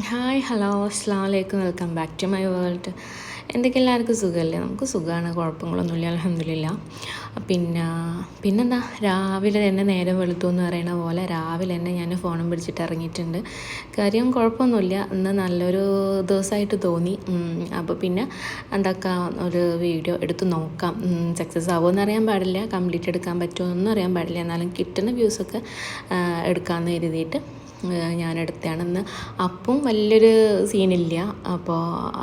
Hi hello അസ്സലാമു അലൈക്കും welcome back to my world. എന്തൊക്കെ എല്ലാവർക്കും സുഖമല്ലേ? നമുക്ക് സുഖമാണ്, കുഴപ്പങ്ങളൊന്നുമില്ല, അൽഹംദുലില്ലാ. പിന്നെന്താ, രാവിലെ തന്നെ നേരം വെളുത്തു എന്ന് പറയുന്ന പോലെ രാവിലെ തന്നെ ഞാൻ ഫോണും പിടിച്ചിട്ട് ഇറങ്ങിയിട്ടുണ്ട്. കാര്യം കുഴപ്പമൊന്നുമില്ല, ഇന്ന് നല്ലൊരു ദിവസമായിട്ട് തോന്നി. അപ്പോൾ പിന്നെ എന്താക്കാം, ഒരു വീഡിയോ എടുത്ത് നോക്കാം. സക്സസ് ആവുമെന്ന് അറിയാൻ പാടില്ല, കംപ്ലീറ്റ് എടുക്കാൻ പറ്റുമോ എന്നൊന്നും അറിയാൻ പാടില്ല, എന്നാലും കിട്ടുന്ന വ്യൂസൊക്കെ എടുക്കാമെന്ന് കരുതിയിട്ട് ഞാനെടുത്തതാണ്. ഇന്ന് അപ്പം വലിയൊരു സീനില്ല. അപ്പോൾ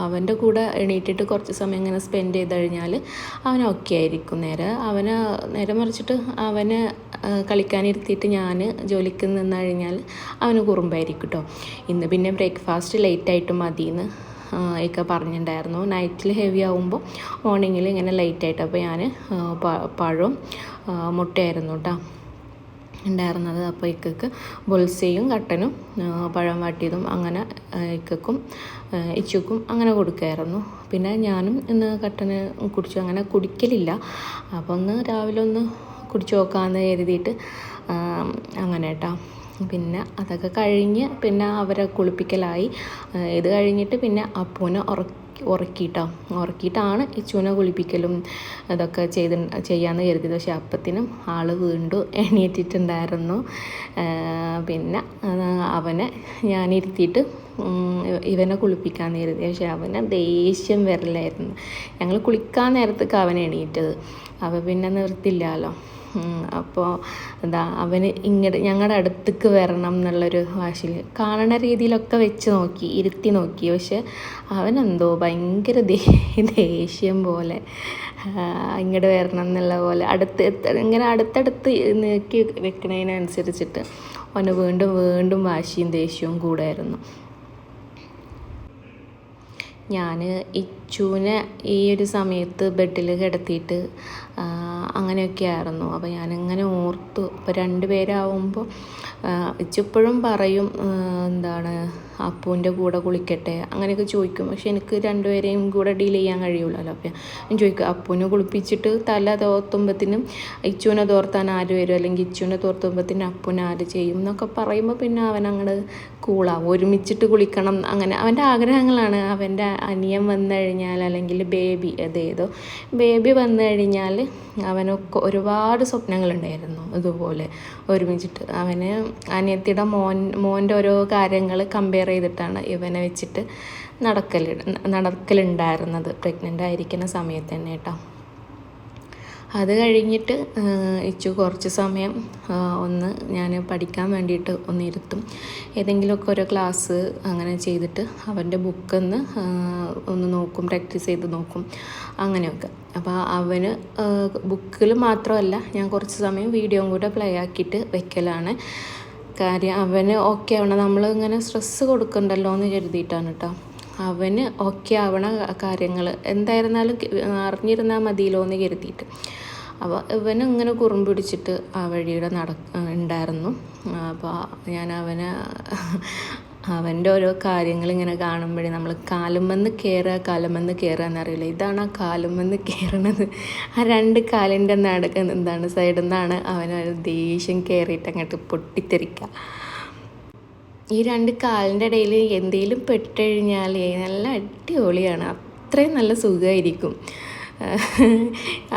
അവൻ്റെ കൂടെ എണീറ്റിട്ട് കുറച്ച് സമയം ഇങ്ങനെ സ്പെൻഡ് ചെയ്ത് കഴിഞ്ഞാൽ അവൻ ഓക്കെ ആയിരിക്കും. നേരെ മറിച്ചിട്ട് അവനെ കളിക്കാനിരുത്തിയിട്ട് ഞാൻ ജോലിക്ക് നിന്ന് കഴിഞ്ഞാൽ അവന് കുറുമ്പായിരിക്കും കേട്ടോ. ഇന്ന് പിന്നെ ബ്രേക്ക്ഫാസ്റ്റ് ലേറ്റായിട്ട് മതിയെന്ന് ഒക്കെ പറഞ്ഞിട്ടുണ്ടായിരുന്നു. നൈറ്റിൽ ഹെവി ആകുമ്പോൾ മോർണിംഗിൽ ഇങ്ങനെ ലേറ്റായിട്ട്. അപ്പോൾ ഞാൻ പഴവും മുട്ടയായിരുന്നു കേട്ടോ ഉണ്ടായിരുന്നത്. അപ്പോൾ ഇക്കക്ക് ബുൾസയും കട്ടനും പഴം വാട്ടിയതും അങ്ങനെ ഇക്കക്കും ഇച്ചുക്കും അങ്ങനെ കൊടുക്കുമായിരുന്നു. പിന്നെ ഞാനും ഇന്ന് കട്ടന് കുടിച്ചു. അങ്ങനെ കുടിക്കലില്ല, അപ്പോൾ ഒന്ന് രാവിലെ ഒന്ന് കുടിച്ചു നോക്കാമെന്ന് കരുതിയിട്ട് അങ്ങനെ കേട്ടോ. പിന്നെ അതൊക്കെ കഴിഞ്ഞ് പിന്നെ അവരെ കുളിപ്പിക്കലായി. ഇത് കഴിഞ്ഞിട്ട് പിന്നെ അപ്പൂനെ ഉറക്കിയിട്ടാണ് ഇച്ചൂനെ കുളിപ്പിക്കലും അതൊക്കെ ചെയ്യാമെന്ന് കരുതിയത്. പക്ഷെ അപ്പത്തിനും ആൾ വീണ്ടും എണീറ്റിട്ടുണ്ടായിരുന്നു. പിന്നെ അവനെ ഞാനിരുത്തിയിട്ട് ഇവനെ കുളിപ്പിക്കാമെന്ന് കരുതി. പക്ഷെ അവനെ ദേഷ്യം വരലായിരുന്നു. ഞങ്ങൾ കുളിക്കാൻ നേരത്തേക്ക് അവൻ എണീറ്റത്. അപ്പോൾ പിന്നെ നിർത്തില്ലല്ലോ. അപ്പോൾ അവന് ഞങ്ങളുടെ അടുത്തേക്ക് വരണം എന്നുള്ളൊരു വാശിയിൽ കാണുന്ന രീതിയിലൊക്കെ വെച്ച് നോക്കി, ഇരുത്തി നോക്കി. പക്ഷെ അവനെന്തോ ഭയങ്കര ദേഷ്യം പോലെ ഇങ്ങോട്ട് വരണം എന്നുള്ള പോലെ ഇങ്ങനെ അടുത്തടുത്ത് നീക്കി വെക്കുന്നതിനനുസരിച്ചിട്ട് അവന് വീണ്ടും വീണ്ടും വാശിയും ദേഷ്യവും കൂടായിരുന്നു. ഞാൻ ഇച്ചൂനെ ഈ ഒരു സമയത്ത് ബെഡിൽ കിടത്തിയിട്ട് അങ്ങനെയൊക്കെ ആയിരുന്നു. അപ്പോൾ ഞാനിങ്ങനെ ഓർത്തു, ഇപ്പോൾ 2 പേരാവുമ്പോൾ ഇച്ചിപ്പോഴും പറയും അപ്പൂൻ്റെ കൂടെ കുളിക്കട്ടെ അങ്ങനെയൊക്കെ ചോദിക്കും. പക്ഷെ എനിക്ക് 2 പേരെയും കൂടെ ഡീൽ ചെയ്യാൻ കഴിയില്ലല്ലോ. അപ്പോൾ ഞാൻ ചോദിക്കും, അപ്പൂനെ കുളിപ്പിച്ചിട്ട് തല തോർത്തുമ്പത്തിനും ഇച്ചൂനെ തോർത്താൻ ആര് വരും, അല്ലെങ്കിൽ ഇച്ചൂനെ തോർത്തുമ്പത്തിന് അപ്പൂനെ ആര് ചെയ്യും എന്നൊക്കെ പറയുമ്പോൾ പിന്നെ അവൻ അങ്ങോട്ട് കൂളാവും. ഒരുമിച്ചിട്ട് കുളിക്കണം, അങ്ങനെ അവൻ്റെ ആഗ്രഹങ്ങളാണ്. അവൻ്റെ അനിയൻ വന്നു കഴിഞ്ഞാൽ, അല്ലെങ്കിൽ ബേബി വന്നു കഴിഞ്ഞാൽ അവനൊക്കെ ഒരുപാട് സ്വപ്നങ്ങളുണ്ടായിരുന്നു ഇതുപോലെ ഒരുമിച്ചിട്ട്. അവന് അനിയത്തിയുടെ മോൻ്റെ ഓരോ കാര്യങ്ങൾ കമ്പയർ ചെയ്തിട്ടാണ് ഇവനെ വെച്ചിട്ട് നടക്കലുണ്ടായിരുന്നത്, പ്രഗ്നൻ്റ് ആയിരിക്കുന്ന സമയത്ത് തന്നെ കേട്ടോ. അത് കഴിഞ്ഞിട്ട് ഇച്ചു കുറച്ച് സമയം ഒന്ന് ഞാൻ പഠിക്കാൻ വേണ്ടിയിട്ട് ഒന്നിരുത്തും. ഏതെങ്കിലുമൊക്കെ ഓരോ ക്ലാസ് അങ്ങനെ ചെയ്തിട്ട് അവൻ്റെ ബുക്കൊന്ന് ഒന്ന് നോക്കും, പ്രാക്ടീസ് ചെയ്ത് നോക്കും, അങ്ങനെയൊക്കെ. അപ്പോൾ അവന് ബുക്കിൽ മാത്രമല്ല, ഞാൻ കുറച്ച് സമയം വീഡിയോയും കൂടെ പ്ലേ ആക്കിയിട്ട് വെക്കലാണ്. കാര്യം അവന് ഓക്കെ ആവണം, നമ്മളിങ്ങനെ സ്ട്രെസ്സ് കൊടുക്കണ്ടല്ലോ എന്ന് കരുതിയിട്ടാണ് കേട്ടോ. അവന് ഓക്കെ ആവണ കാര്യങ്ങൾ എന്തായിരുന്നാലും അറിഞ്ഞിരുന്നാൽ മതിയല്ലോ എന്ന് കരുതിയിട്ട്. അപ്പോൾ ഇവന് ഇങ്ങനെ കുറുമ്പ് പിടിച്ചിട്ട് ആ വഴിയുടെ ഉണ്ടായിരുന്നു. അപ്പോൾ ഞാൻ അവൻ്റെ ഓരോ കാര്യങ്ങൾ ഇങ്ങനെ കാണുമ്പോഴേ നമ്മൾ കാലുമെന്ന് കയറുക എന്നറിയില്ല. ഇതാണ് ആ കാലുമെന്ന് കയറണത്. ആ 2 കാലിൻ്റെ സൈഡിൽ നിന്നാണ് അവന് ദേഷ്യം കയറിയിട്ട് അങ്ങോട്ട് പൊട്ടിത്തെറിക്കുക. ഈ 2 കാലിൻ്റെ ഇടയിൽ എന്തെങ്കിലും പെട്ടുകഴിഞ്ഞാൽ നല്ല അടിപൊളിയാണ്, അത്രയും നല്ല സുഖമായിരിക്കും.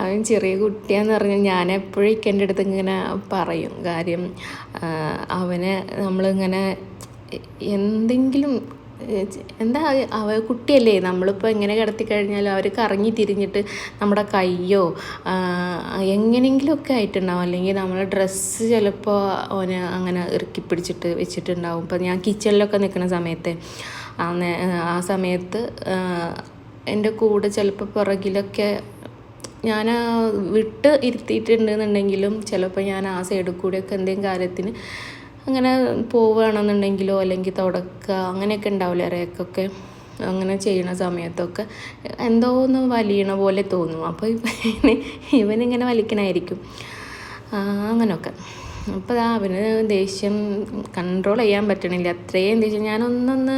അവൻ ചെറിയ കുട്ടിയാന്ന് പറഞ്ഞാൽ ഞാൻ എപ്പോഴും എൻ്റെ അടുത്ത് ഇങ്ങനെ പറയും. കാര്യം അവനെ നമ്മളിങ്ങനെ എന്തെങ്കിലും കുട്ടിയല്ലേ, നമ്മളിപ്പോൾ എങ്ങനെ കിടത്തിക്കഴിഞ്ഞാലും അവർ കറങ്ങി തിരിഞ്ഞിട്ട് നമ്മുടെ കയ്യോ എങ്ങനെയെങ്കിലുമൊക്കെ ആയിട്ടുണ്ടാവും, അല്ലെങ്കിൽ നമ്മളെ ഡ്രസ്സ് ചിലപ്പോൾ അവന് അങ്ങനെ ഇറുക്കി പിടിച്ചിട്ട് വെച്ചിട്ടുണ്ടാവും. ഇപ്പോൾ ഞാൻ കിച്ചണിലൊക്കെ നിൽക്കുന്ന സമയത്ത് ആ സമയത്ത് എൻ്റെ കൂടെ ചിലപ്പോൾ പുറകിലൊക്കെ ഞാൻ വിട്ട് ഇരുത്തിയിട്ടുണ്ടെന്നുണ്ടെങ്കിലും ചിലപ്പോൾ ഞാൻ ആ സൈഡിൽ കൂടെയൊക്കെ എന്തെങ്കിലും കാര്യത്തിന് അങ്ങനെ പോവുകയാണെന്നുണ്ടെങ്കിലോ, അല്ലെങ്കിൽ തുടക്കുക അങ്ങനെയൊക്കെ ഉണ്ടാവില്ല, ഇറയൊക്കെ അങ്ങനെ ചെയ്യുന്ന സമയത്തൊക്കെ എന്തോ ഒന്ന് വലിയണ പോലെ തോന്നും. അപ്പോൾ ഇവനിങ്ങനെ വലിക്കണമായിരിക്കും അങ്ങനെയൊക്കെ. അപ്പോൾ അവന് ദേഷ്യം കൺട്രോൾ ചെയ്യാൻ പറ്റണില്ല, അത്രയും ദേഷ്യം. ഞാനൊന്ന്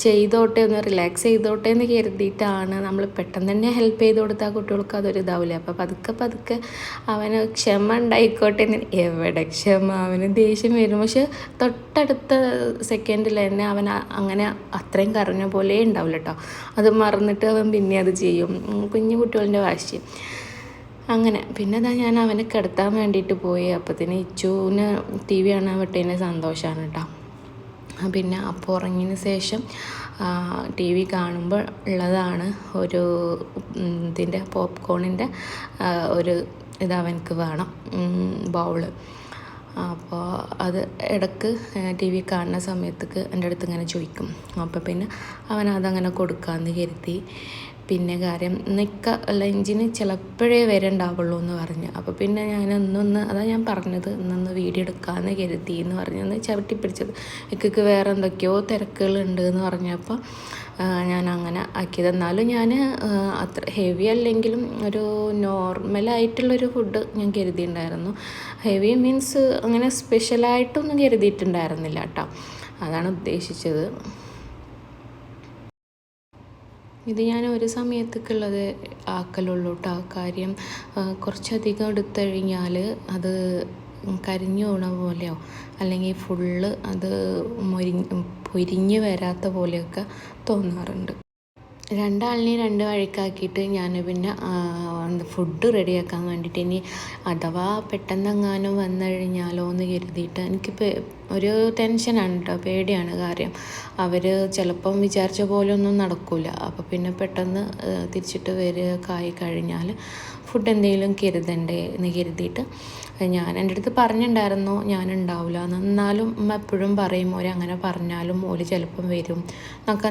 ചെയ്തോട്ടെ, ഒന്ന് റിലാക്സ് ചെയ്തോട്ടെ എന്ന് കരുതിയിട്ടാണ് നമ്മൾ പെട്ടെന്ന് തന്നെ ഹെൽപ്പ് ചെയ്ത് കൊടുത്താൽ കുട്ടികൾക്ക് അതൊരു ഇതാവില്ല. അപ്പോൾ പതുക്കെ അവന് ക്ഷമ ഉണ്ടായിക്കോട്ടെ എന്ന്. എവിടെ ക്ഷമ, അവന് ദേഷ്യം വരും. പക്ഷെ തൊട്ടടുത്ത സെക്കൻഡിൽ തന്നെ അവൻ അങ്ങനെ അത്രയും കരഞ്ഞ പോലെ ഉണ്ടാവില്ല കേട്ടോ. അത് മറന്നിട്ട് അവൻ പിന്നെ അത് ചെയ്യും. കുഞ്ഞു കുട്ടികളുടെ വാശി അങ്ങനെ. പിന്നെ ഞാൻ അവനെ കിടത്താൻ വേണ്ടിയിട്ട് പോയി. അപ്പത്തിന് ഇച്ചുവിന് TV കാണാൻ വിട്ടതിന് സന്തോഷമാണ് കേട്ടോ. പിന്നെ അപ്പോൾ ഉറങ്ങിയതിന് ശേഷം TV കാണുമ്പോൾ ഉള്ളതാണ് ഒരു ഇതിൻ്റെ പോപ്കോണിൻ്റെ ഒരു അവനക്ക് വേണം, ബൗള്. അപ്പോൾ അത് ഇടയ്ക്ക് TV കാണുന്ന സമയത്തേക്ക് എൻ്റെ അടുത്ത് ഇങ്ങനെ ചോദിക്കും. അപ്പോൾ പിന്നെ അവനതങ്ങനെ കൊടുക്കാമെന്ന് കരുതി. പിന്നെ കാര്യം ലഞ്ചിന് ചിലപ്പോഴേ വരെ ഉണ്ടാവുള്ളൂ എന്ന് പറഞ്ഞ്. അപ്പോൾ പിന്നെ ഞാൻ അതാ ഞാൻ പറഞ്ഞത്, ഇന്നൊന്ന് വീഡിയോ എടുക്കാമെന്ന് കരുതി എന്ന് പറഞ്ഞൊന്ന് ചവിട്ടിപ്പിടിച്ചത്. എനിക്ക് വേറെ എന്തൊക്കെയോ തിരക്കുകളുണ്ട് എന്ന് പറഞ്ഞപ്പോൾ ഞാൻ അങ്ങനെ ആക്കിയത്. എന്നാലും ഞാൻ അത്ര ഹെവി അല്ലെങ്കിലും ഒരു നോർമലായിട്ടുള്ളൊരു ഫുഡ് ഞാൻ കരുതിയിട്ടുണ്ടായിരുന്നു. ഹെവി മീൻസ് അങ്ങനെ സ്പെഷ്യലായിട്ടൊന്നും കരുതിയിട്ടുണ്ടായിരുന്നില്ല കേട്ടോ. അതാണ് ഉദ്ദേശിച്ചത്. ഇത് ഞാൻ ഒരു സമയത്തേക്കുള്ളത് ആക്കലുള്ളൂ കേട്ടോ. കാര്യം കുറച്ചധികം എടുത്തു കഴിഞ്ഞാൽ അത് കരിഞ്ഞു പോണ പോലെയോ അല്ലെങ്കിൽ ഫുള്ള് അത് പൊരിഞ്ഞ് വരാത്ത പോലെയൊക്കെ തോന്നാറുണ്ട്. രണ്ടാളിനെയും രണ്ട് വഴിക്കാക്കിയിട്ട് ഞാൻ പിന്നെ ഫുഡ് റെഡിയാക്കാൻ വേണ്ടിയിട്ട്, ഇനി അഥവാ പെട്ടെന്നെങ്ങാനും വന്നു കഴിഞ്ഞാലോ എന്ന് കരുതിയിട്ട് എനിക്കിപ്പോൾ ഒരു ടെൻഷനാണ് കേട്ടോ, പേടിയാണ്. കാര്യം അവർ ചിലപ്പം വിചാരിച്ച പോലെ ഒന്നും നടക്കില്ല. അപ്പോൾ പിന്നെ പെട്ടെന്ന് തിരിച്ചിട്ട് വരികയായി കഴിഞ്ഞാൽ ഫുഡ് എന്തെങ്കിലും കരുതണ്ടേ എന്ന് കരുതിയിട്ട് ഞാൻ എൻ്റെ അടുത്ത് പറഞ്ഞിട്ടുണ്ടായിരുന്നു ഞാനുണ്ടാവില്ല എന്ന്. എന്നാലും എപ്പോഴും പറയും അങ്ങനെ പറഞ്ഞാലും ഓല് ചിലപ്പം വരും എന്നൊക്കെ.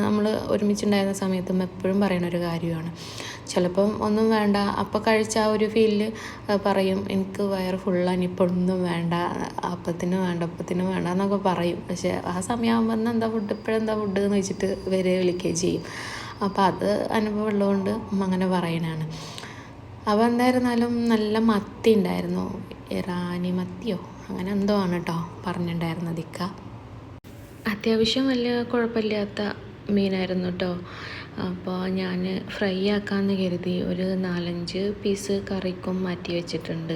നമ്മൾ ഒരുമിച്ചുണ്ടായിരുന്ന സമയത്തും എപ്പോഴും പറയുന്നൊരു കാര്യമാണ്. ചിലപ്പം ഒന്നും വേണ്ട, അപ്പം കഴിച്ച ആ ഒരു ഫീലിൽ പറയും എനിക്ക് വയറ് ഫുള്ളാണ്, ഇപ്പോൾ ഒന്നും വേണ്ട, അപ്പത്തിന് വേണ്ട എന്നൊക്കെ പറയും. പക്ഷേ ആ സമയമാകുമ്പോൾ എന്താ ഫുഡ്, ഇപ്പോഴെന്താ ഫുഡ് എന്ന് വെച്ചിട്ട് വിളിക്കുകയും ചെയ്യും. അപ്പോൾ അത് അനുഭവം ഉള്ളതുകൊണ്ട് അങ്ങനെ പറയുന്നതാണ്. അപ്പോൾ എന്തായിരുന്നാലും നല്ല മത്തി ഉണ്ടായിരുന്നു, ഇറാനി മത്തിയോ അങ്ങനെ എന്തോ ആണ് കേട്ടോ പറഞ്ഞിട്ടുണ്ടായിരുന്നത് ഇക്ക. അത്യാവശ്യം വലിയ കുഴപ്പമില്ലാത്ത മീനായിരുന്നു കേട്ടോ. അപ്പോൾ ഞാൻ ഫ്രൈ ആക്കാമെന്ന് കരുതി ഒരു 4-5 പീസ് കറിക്കും മാറ്റി വെച്ചിട്ടുണ്ട്.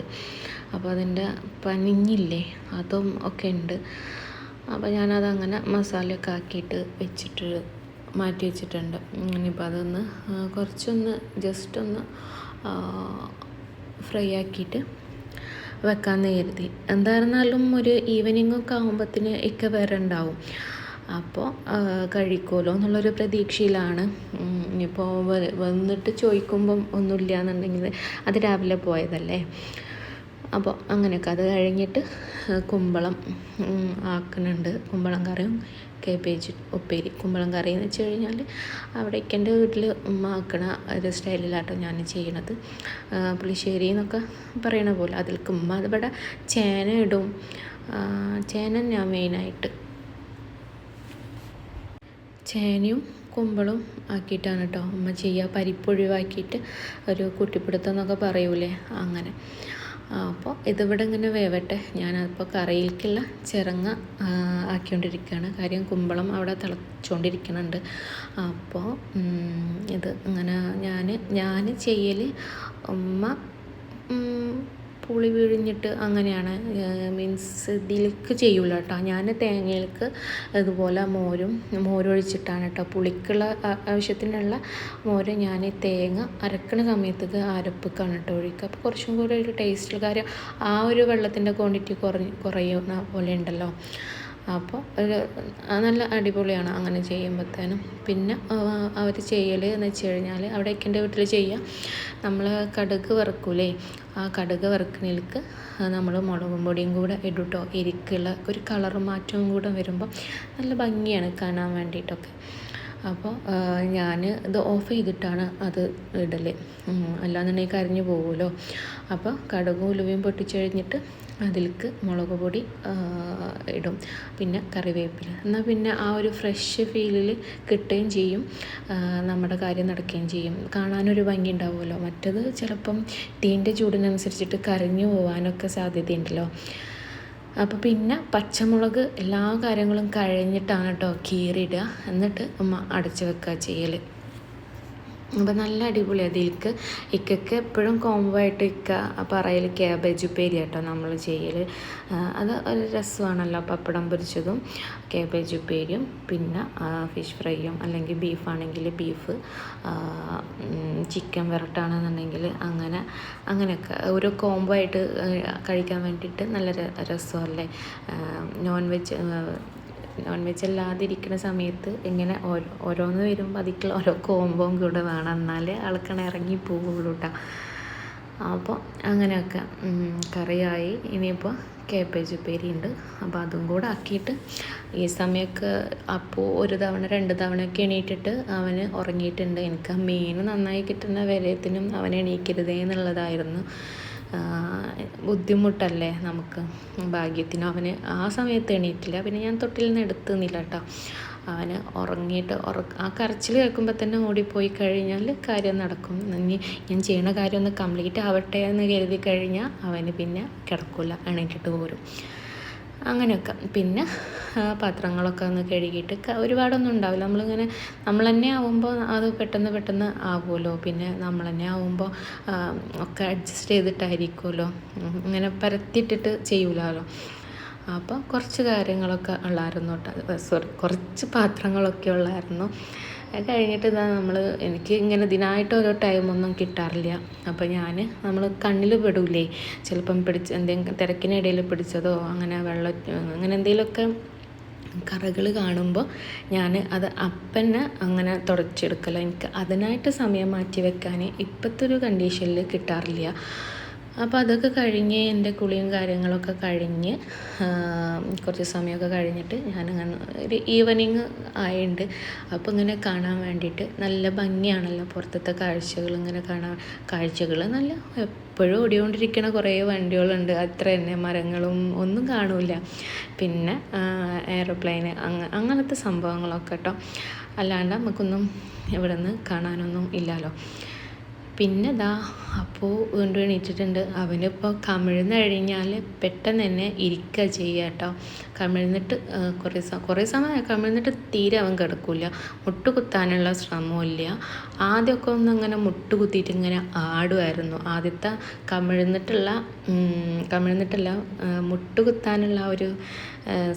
അപ്പോൾ അതിൻ്റെ പനിഞ്ഞില്ലേ അതും ഒക്കെ ഉണ്ട്. അപ്പോൾ ഞാനതങ്ങനെ മസാലയൊക്കെ ആക്കിയിട്ട് മാറ്റി വെച്ചിട്ടുണ്ട്. ഇനിയിപ്പോൾ അതൊന്ന് കുറച്ചൊന്ന് ജസ്റ്റ് ഒന്ന് ഫ്രൈ ആക്കിയിട്ട് വെക്കാമെന്ന് കരുതി. എന്തായിരുന്നാലും ഒരു ഈവനിങ്ങൊക്കെ ആകുമ്പോഴത്തേന് ഇക്ക വേറെ ഉണ്ടാവും. അപ്പോൾ കഴിക്കുമല്ലോ എന്നുള്ളൊരു പ്രതീക്ഷയിലാണ്. ഇനിയിപ്പോൾ വന്നിട്ട് ചോദിക്കുമ്പം ഒന്നുമില്ല എന്നുണ്ടെങ്കിൽ അത് രാവിലെ പോയതല്ലേ. അപ്പോൾ അങ്ങനെയൊക്കെ അത് കഴിഞ്ഞിട്ട് കുമ്പളം ആക്കുന്നുണ്ട്. കുമ്പളം കറിയും കേബേജ് ഉപ്പേരി. കുമ്പളം കറി എന്ന് വെച്ച് കഴിഞ്ഞാൽ അവിടേക്ക് എൻ്റെ വീട്ടിൽ ഉമ്മ ആക്കണ ഒരു സ്റ്റൈലിലാട്ടോ ഞാൻ ചെയ്യണത്. പുളിശ്ശേരി എന്നൊക്കെ പറയണ പോലെ അതിലേക്ക് ഉമ്മ ഇവിടെ ചേന ഇടും. ചേന ഞാൻ മെയിനായിട്ട് ചേനയും കുമ്പളും ആക്കിയിട്ടാണ് കേട്ടോ ഉമ്മ ചെയ്യുക. പരിപ്പൊഴിവാക്കിയിട്ട് ഒരു കുട്ടിപ്പിടുത്തം എന്നൊക്കെ പറയൂലേ അങ്ങനെ. അപ്പോൾ ഇതിവിടെ ഇങ്ങനെ വേവട്ടെ. ഞാനപ്പോൾ കറിയിലേക്കുള്ള ചിരങ്ങ ആക്കിക്കൊണ്ടിരിക്കുകയാണ്. കാര്യം കുമ്പളം അവിടെ തിളച്ചുകൊണ്ടിരിക്കുന്നുണ്ട്. അപ്പോൾ ഇത് ഇങ്ങനെ ഞാൻ ചെയ്യൽ, ഉമ്മ പുളി പിഴിഞ്ഞിട്ട് അങ്ങനെയാണ്, മീൻസ് ഇതിലേക്ക് ചെയ്യൂല കേട്ടോ. ഞാൻ തേങ്ങയിലേക്ക് ഇതുപോലെ മോരൊഴിച്ചിട്ടാണ് കേട്ടോ. പുളിക്കുള്ള ആവശ്യത്തിനുള്ള മോര് ഞാൻ തേങ്ങ അരക്കണ സമയത്തേക്ക് അരപ്പൊക്കെയാണ് കേട്ടോ ഒഴിക്കുക. അപ്പോൾ കുറച്ചും കൂടെ ഒരു ടേസ്റ്റ്, കാര്യം ആ ഒരു വെള്ളത്തിൻ്റെ ക്വാണ്ടിറ്റി കുറയുന്ന പോലെ ഉണ്ടല്ലോ. അപ്പോൾ നല്ല അടിപൊളിയാണ് അങ്ങനെ ചെയ്യുമ്പോഴത്തേനും. പിന്നെ അവർ ചെയ്യൽ എന്ന് വെച്ച് കഴിഞ്ഞാൽ അവിടേക്ക് എൻ്റെ വീട്ടിൽ ചെയ്യുക, നമ്മൾ കടുക് വറുക്കൂലേ, ആ കടുക് വറുക്കുന്നതിലേക്ക് നമ്മൾ മുളകും പൊടിയും കൂടെ ഇടും കേട്ടോ. എരിക്കുള്ള ഒരു കളർ മാറ്റവും കൂടെ വരുമ്പോൾ നല്ല ഭംഗിയാണ് കാണാൻ വേണ്ടിയിട്ടൊക്കെ. അപ്പോൾ ഞാൻ ഇത് ഓഫ് ചെയ്തിട്ടാണ് അത് ഇടൽ, അല്ലാന്നുണ്ടെങ്കിൽ കരിഞ്ഞു പോകുമല്ലോ. അപ്പോൾ കടുകും ഉലുവയും പൊട്ടിച്ച് കഴിഞ്ഞിട്ട് അതിലേക്ക് മുളക് പൊടി ഇടും, പിന്നെ കറിവേപ്പില. എന്നാൽ പിന്നെ ആ ഒരു ഫ്രഷ് ഫീലിൽ കിട്ടുകയും ചെയ്യും, നമ്മുടെ കാര്യം നടക്കുകയും ചെയ്യും, കാണാനൊരു ഭംഗി ഉണ്ടാവുമല്ലോ. മറ്റത് ചിലപ്പം തീൻ്റെ ചൂടിനനുസരിച്ചിട്ട് കരിഞ്ഞു പോകാനൊക്കെ സാധ്യതയുണ്ടല്ലോ. അപ്പോൾ പിന്നെ പച്ചമുളക് എല്ലാ കാര്യങ്ങളും കഴിഞ്ഞിട്ടാണ് കേട്ടോ കീറിയിടുക. എന്നിട്ട് അമ്മ അടച്ച് വെക്കുക ചെയ്യൽ. അപ്പോൾ നല്ല അടിപൊളിയാണ്. അതിലേക്ക് ഇക്കയ്ക്ക് എപ്പോഴും കോംബോ ആയിട്ട് ഇക്ക പറയൽ ക്യാബേജ് ഉപ്പേരി കേട്ടോ നമ്മൾ ചെയ്യൽ. അത് ഒരു രസമാണല്ലോ, പപ്പടം പൊരിച്ചതും ക്യാബേജ് ഉപ്പേരിയും പിന്നെ ഫിഷ് ഫ്രൈയും, അല്ലെങ്കിൽ ബീഫാണെങ്കിൽ ബീഫ്, ചിക്കൻ വരട്ടാണെന്നുണ്ടെങ്കിൽ അങ്ങനെയൊക്കെ ഒരു കോംബോ ആയിട്ട് കഴിക്കാൻ വേണ്ടിയിട്ട് നല്ല രസമല്ലേ. നോൺ വെജ് അല്ലാതിരിക്കുന്ന സമയത്ത് ഇങ്ങനെ ഓരോന്ന് വരുമ്പോൾ അതിക്കുള്ള ഓരോ കോമ്പവും കൂടെ വേണം, എന്നാലേ ആൾക്കാണ് ഇറങ്ങി പോവുള്ളൂ കേട്ടോ. അപ്പോൾ അങ്ങനെയൊക്കെ കറിയായി. ഇനിയിപ്പോൾ കേബേജ് ഉപ്പേരി ഉണ്ട്, അപ്പോൾ അതും കൂടെ ആക്കിയിട്ട് ഈ സമയമൊക്കെ അപ്പോൾ 1 തവണ 2 തവണയൊക്കെ എണീറ്റിട്ട് അവന് ഉറങ്ങിയിട്ടുണ്ട്. എനിക്ക് ആ മീൻ നന്നായി കിട്ടുന്ന വരയത്തിനും അവൻ എണീക്കരുതേ എന്നുള്ളതായിരുന്നു. ബുദ്ധിമുട്ടല്ലേ നമുക്ക്. ഭാഗ്യത്തിന് അവന് ആ സമയത്ത് എണീറ്റില്ല. പിന്നെ ഞാൻ തൊട്ടിൽ നിന്ന് എടുത്തുന്നില്ല കേട്ടോ. അവന് ഉറങ്ങിയിട്ട് ആ കരച്ചിൽ കേൾക്കുമ്പോൾ തന്നെ ഓടിപ്പോയി കഴിഞ്ഞാൽ കാര്യം നടക്കും. ഇനി ഞാൻ ചെയ്യണ കാര്യം ഒന്ന് കംപ്ലീറ്റ് ആവട്ടെ എന്ന് കരുതി കഴിഞ്ഞാൽ അവന് പിന്നെ കിടക്കില്ല, എണീറ്റിട്ട് പോരും. അങ്ങനെയൊക്കെ. പിന്നെ പാത്രങ്ങളൊക്കെ ഒന്ന് കഴുകിയിട്ട് ഒരുപാടൊന്നും ഉണ്ടാവില്ല. നമ്മൾ തന്നെ ആവുമ്പോൾ അത് പെട്ടെന്ന് ആവുമല്ലോ. പിന്നെ നമ്മൾ തന്നെ ആവുമ്പോൾ ഒക്കെ അഡ്ജസ്റ്റ് ചെയ്തിട്ടായിരിക്കുമല്ലോ, ഇങ്ങനെ പരത്തിയിട്ടിട്ട് ചെയ്യൂലല്ലോ. അപ്പോൾ കുറച്ച് കാര്യങ്ങളൊക്കെ ഉള്ളായിരുന്നു കേട്ടോ. കുറച്ച് പാത്രങ്ങളൊക്കെ ഉള്ളായിരുന്നു. കഴിഞ്ഞിട്ട് എനിക്ക് ഇങ്ങനെ ഇതിനായിട്ട് ഓരോ ടൈമൊന്നും കിട്ടാറില്ല. അപ്പോൾ നമ്മൾ കണ്ണിൽ പെടൂലേ ചിലപ്പം എന്തെങ്കിലും തിരക്കിനിടയിൽ പിടിച്ചതോ അങ്ങനെ അങ്ങനെ എന്തെങ്കിലുമൊക്കെ കറകൾ കാണുമ്പോൾ ഞാൻ അത് അപ്പന്നെ അങ്ങനെ തുടച്ചെടുക്കല. എനിക്ക് അതിനായിട്ട് സമയം മാറ്റി വെക്കാൻ ഇപ്പോഴത്തെ ഒരു കണ്ടീഷനിൽ കിട്ടാറില്ല. അപ്പോൾ അതൊക്കെ കഴിഞ്ഞ് എൻ്റെ കുളിയും കാര്യങ്ങളൊക്കെ കഴിഞ്ഞ് കുറച്ച് സമയമൊക്കെ കഴിഞ്ഞിട്ട് ഞാനങ്ങനെ ഒരു ഈവനിങ് ആയിട്ടുണ്ട്. അപ്പോൾ ഇങ്ങനെ കാണാൻ വേണ്ടിയിട്ട് നല്ല ഭംഗിയാണല്ലോ പുറത്തത്തെ കാഴ്ചകൾ. ഇങ്ങനെ കാഴ്ചകൾ നല്ല എപ്പോഴും ഓടിക്കൊണ്ടിരിക്കുന്ന കുറേ വണ്ടികളുണ്ട്, അത്ര തന്നെ. മരങ്ങളും ഒന്നും കാണില്ല. പിന്നെ എയർപ്ലെയിന് അങ്ങനത്തെ സംഭവങ്ങളൊക്കെ കേട്ടോ. അല്ലാണ്ട് നമുക്കൊന്നും ഇവിടെ നിന്ന് കാണാനൊന്നും ഇല്ലല്ലോ. പിന്നെ അപ്പോൾ വീണ്ടും എണീറ്റിട്ടുണ്ട്. അവനിപ്പോൾ കമിഴ്ന്ന് കഴിഞ്ഞാൽ പെട്ടെന്ന് തന്നെ ഇരിക്കുക ചെയ്യുക കേട്ടോ. കമിഴ്ന്നിട്ട് കുറേ സമയം കമിഴ്ന്നിട്ട് തീരെ അവൻ കിടക്കില്ല. മുട്ട് കുത്താനുള്ള ശ്രമമില്ല. ആദ്യമൊക്കെ അങ്ങനെ മുട്ട് കുത്തിയിട്ട് ഇങ്ങനെ ആടുമായിരുന്നു. ആദ്യത്തെ കമിഴ്ന്നിട്ടല്ല മുട്ട് കുത്താനുള്ള ഒരു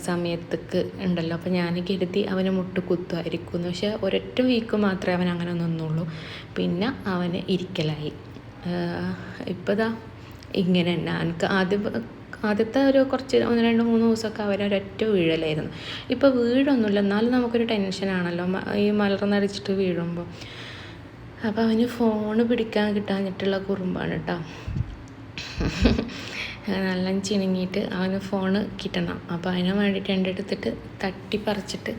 സമയത്തേക്ക് ഉണ്ടല്ലോ. അപ്പോൾ ഞാൻ കരുതി അവന് മുട്ട് കുത്തുമായിരിക്കും. പക്ഷേ ഒരൊറ്റ വീക്ക് മാത്രമേ അവൻ അങ്ങനെ നിന്നുള്ളൂ. പിന്നെ അവന് ഇരിക്കലായി. ഇപ്പോൾ ഇങ്ങനെ തന്നെ. എനിക്ക് ആദ്യത്തെ ഒരു കുറച്ച് 1 2 3 ദിവസമൊക്കെ അവരൊരൊറ്റ വീഴലായിരുന്നു. ഇപ്പോൾ വീഴൊന്നുമില്ല, എന്നാലും നമുക്കൊരു ടെൻഷനാണല്ലോ ഈ മലർന്നടിച്ചിട്ട് വീഴുമ്പോൾ. അപ്പോൾ അവന് ഫോണ് പിടിക്കാൻ കിട്ടാഞ്ഞിട്ടുള്ള കുറുമ്പാണ് കേട്ടോ. നല്ല ചിണുങ്ങിയിട്ട് അവന് ഫോണ് കിട്ടണം. അപ്പോൾ അതിന് വേണ്ടിയിട്ട് എൻ്റെ അടുത്തിട്ട് തട്ടിപ്പറിച്ചിട്ട്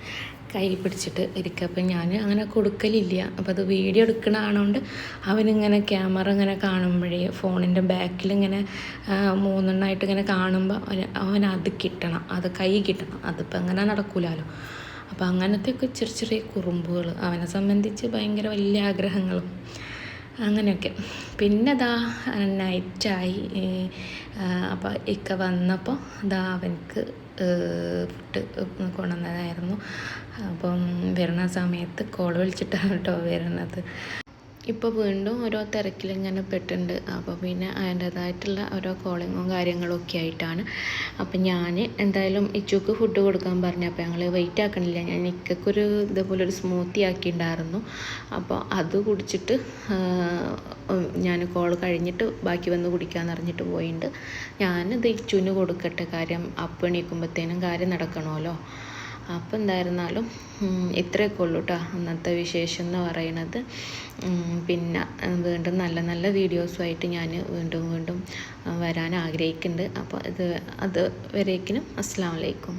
കൈ പിടിച്ചിട്ട് ഇരിക്കുക. അപ്പം ഞാൻ അങ്ങനെ കൊടുക്കലില്ല. അപ്പോൾ അത് വീഡിയോ എടുക്കണതാണോണ്ട് അവനിങ്ങനെ ക്യാമറ ഇങ്ങനെ കാണുമ്പോഴേ ഫോണിൻ്റെ ബാക്കിലിങ്ങനെ 3 എണ്ണമായിട്ട് ഇങ്ങനെ കാണുമ്പോൾ അവനത് കിട്ടണം, അത് കൈ കിട്ടണം. അതിപ്പോൾ അങ്ങനെ നടക്കൂലല്ലോ. അപ്പോൾ അങ്ങനത്തെയൊക്കെ ചെറിയ കുറുമ്പുകൾ അവനെ സംബന്ധിച്ച് ഭയങ്കര വലിയ ആഗ്രഹങ്ങളും അങ്ങനെയൊക്കെ. പിന്നെ നൈറ്റായി. അപ്പോൾ ഇക്ക വന്നപ്പോൾ അവനക്ക് ഫുഡ് കൊണ്ടുവന്നതായിരുന്നു. അപ്പം വരുന്ന സമയത്ത് കോൾ വിളിച്ചിട്ടാണ് കേട്ടോ വരുന്നത്. ഇപ്പോൾ വീണ്ടും ഓരോ തിരക്കിലിങ്ങനെ പെട്ടിട്ടുണ്ട്. അപ്പോൾ പിന്നെ അതിൻ്റേതായിട്ടുള്ള ഓരോ കോളിങ്ങും കാര്യങ്ങളൊക്കെ ആയിട്ടാണ്. അപ്പം ഞാൻ എന്തായാലും ഇച്ചുക്ക് ഫുഡ് കൊടുക്കാൻ പറഞ്ഞു. അപ്പോൾ ഞങ്ങൾ വെയിറ്റ് ആക്കണില്ല. ഞാൻ ഇക്കൊരു ഇതേപോലെ ഒരു സ്മൂത്തി ആക്കിയിട്ടുണ്ടായിരുന്നു. അപ്പോൾ അത് കുടിച്ചിട്ട് ഞാൻ കോൾ കഴിഞ്ഞിട്ട് ബാക്കി വന്ന് കുടിക്കാമെന്ന് അറിഞ്ഞിട്ട് പോയിട്ടുണ്ട്. ഞാനിത് ഇച്ചുവിന് കൊടുക്കട്ടെ, കാര്യം അപ്പം എണീക്കുമ്പോഴത്തേനും കാര്യം നടക്കണമല്ലോ. അപ്പോൾ എന്തായിരുന്നാലും ഇത്രയൊക്കെ ഉള്ളൂ കേട്ടോ അന്നത്തെ വിശേഷം എന്ന് പറയുന്നത്. പിന്നെ വീണ്ടും നല്ല നല്ല വീഡിയോസുമായിട്ട് ഞാൻ വീണ്ടും വരാൻ ആഗ്രഹിക്കുന്നുണ്ട്. അപ്പോൾ അത് വരേക്കിനും അസ്സലാമു അലൈക്കും.